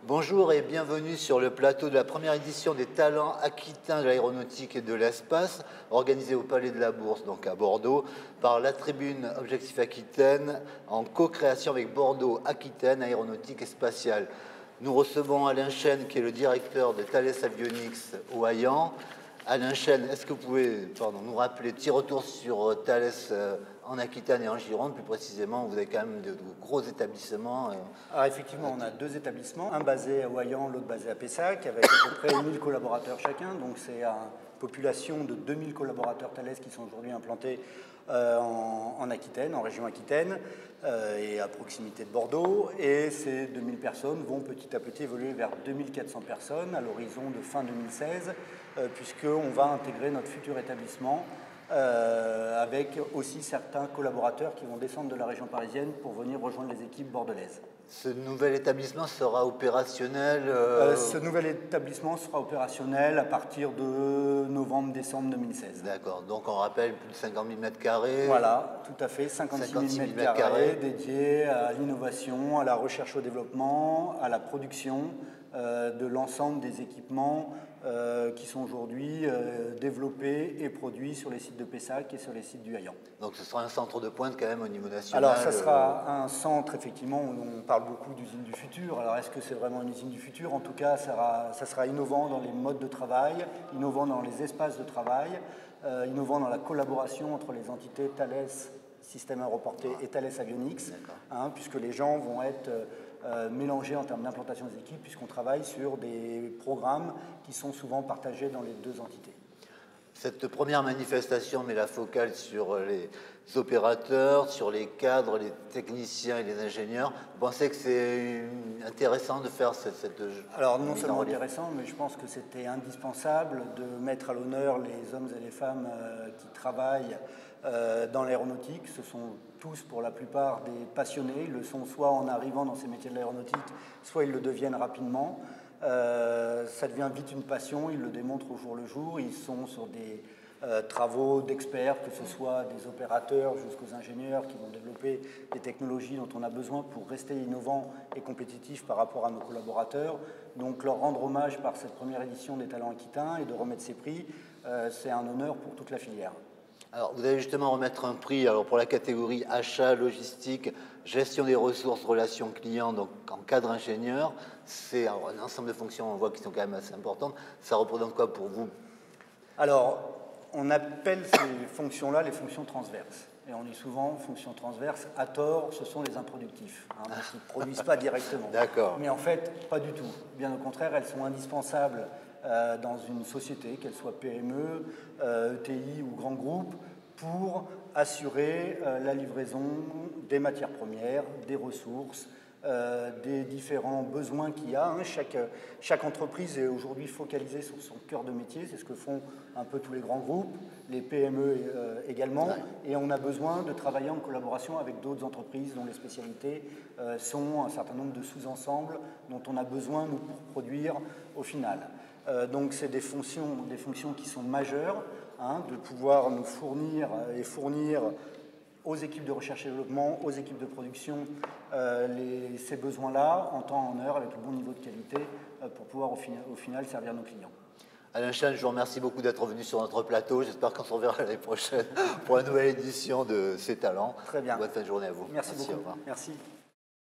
Bonjour et bienvenue sur le plateau de la première édition des Talents aquitains de l'aéronautique et de l'espace, organisée au Palais de la Bourse, donc à Bordeaux, par la tribune Objectif Aquitaine, en co-création avec Bordeaux Aquitaine Aéronautique et Spatiale. Nous recevons Alain Chêne, qui est le directeur de Thales Avionics au Hayan. Alain Chêne, est-ce que vous pouvez nous rappeler, petit retour sur Thales en Aquitaine et en Gironde, plus précisément, vous avez quand même de gros établissements. Alors effectivement, on a deux établissements, un basé à Ouayan, l'autre basé à Pessac, avec à peu près 1000 collaborateurs chacun. Donc c'est une population de 2000 collaborateurs Thales qui sont aujourd'hui implantés en Aquitaine, en région Aquitaine, et à proximité de Bordeaux. Et ces 2000 personnes vont petit à petit évoluer vers 2400 personnes à l'horizon de fin 2016, puisqu'on va intégrer notre futur établissement avec aussi certains collaborateurs qui vont descendre de la région parisienne pour venir rejoindre les équipes bordelaises. Ce nouvel établissement sera opérationnel Ce nouvel établissement sera opérationnel à partir de novembre-décembre 2016. D'accord, donc on rappelle plus de 50 000 m². Voilà, tout à fait, 56 000 m² dédiés à l'innovation, à la recherche au développement, à la production de l'ensemble des équipements qui sont aujourd'hui développés et produits sur les sites de Pessac et sur les sites du Hayan. Donc ce sera un centre de pointe quand même au niveau national. Alors ça sera un centre, effectivement, où on parle beaucoup d'usine du futur. Alors est-ce que c'est vraiment une usine du futur? En tout cas, ça sera innovant dans les modes de travail, innovant dans les espaces de travail, innovant dans la collaboration entre les entités Thales, Système Aéroporté et Thales Avionics, puisque les gens vont être mélangés en termes d'implantation des équipes, puisqu'on travaille sur des programmes qui sont souvent partagés dans les deux entités. Cette première manifestation met la focale sur les opérateurs, sur les cadres, les techniciens et les ingénieurs. Vous pensez que c'est intéressant de faire cette... Alors non seulement intéressant, mais je pense que c'était indispensable de mettre à l'honneur les hommes et les femmes qui travaillent dans l'aéronautique. Ce sont tous, pour la plupart, des passionnés. Ils le sont soit en arrivant dans ces métiers de l'aéronautique, soit ils le deviennent rapidement. Ça devient vite une passion, ils le démontrent au jour le jour. Ils sont sur des travaux d'experts, que ce soit des opérateurs jusqu'aux ingénieurs qui vont développer des technologies dont on a besoin pour rester innovant et compétitif par rapport à nos collaborateurs. Donc leur rendre hommage par cette première édition des Talents Aquitains et de remettre ces prix, c'est un honneur pour toute la filière. Alors, vous allez justement remettre un prix pour la catégorie achat, logistique, gestion des ressources, relations clients, donc en cadre ingénieur. C'est un ensemble de fonctions, on voit, qui sont quand même assez importantes. Ça représente quoi pour vous? Alors, on appelle ces fonctions-là les fonctions transverses. Et on dit souvent, fonctions transverses, à tort, ce sont les improductifs, qui ne produisent pas directement. D'accord. Mais en fait, pas du tout. Bien au contraire, elles sont indispensables dans une société, qu'elle soit PME, ETI ou grand groupe, pour assurer la livraison des matières premières, des ressources, des différents besoins qu'il y a. Chaque entreprise est aujourd'hui focalisée sur son cœur de métier, c'est ce que font un peu tous les grands groupes, les PME également, et on a besoin de travailler en collaboration avec d'autres entreprises dont les spécialités sont un certain nombre de sous-ensembles dont on a besoin nous, pour produire au final. Donc c'est des fonctions qui sont majeures, de pouvoir nous fournir et fournir aux équipes de recherche et développement, aux équipes de production, ces besoins-là en temps, en heure, avec le bon niveau de qualité, pour pouvoir au final servir nos clients. Alain Chêne, je vous remercie beaucoup d'être venu sur notre plateau. J'espère qu'on se reverra l'année prochaine pour une nouvelle édition de Ces Talents. Très bien. Bonne fin de journée à vous. Merci beaucoup. Au revoir. Merci.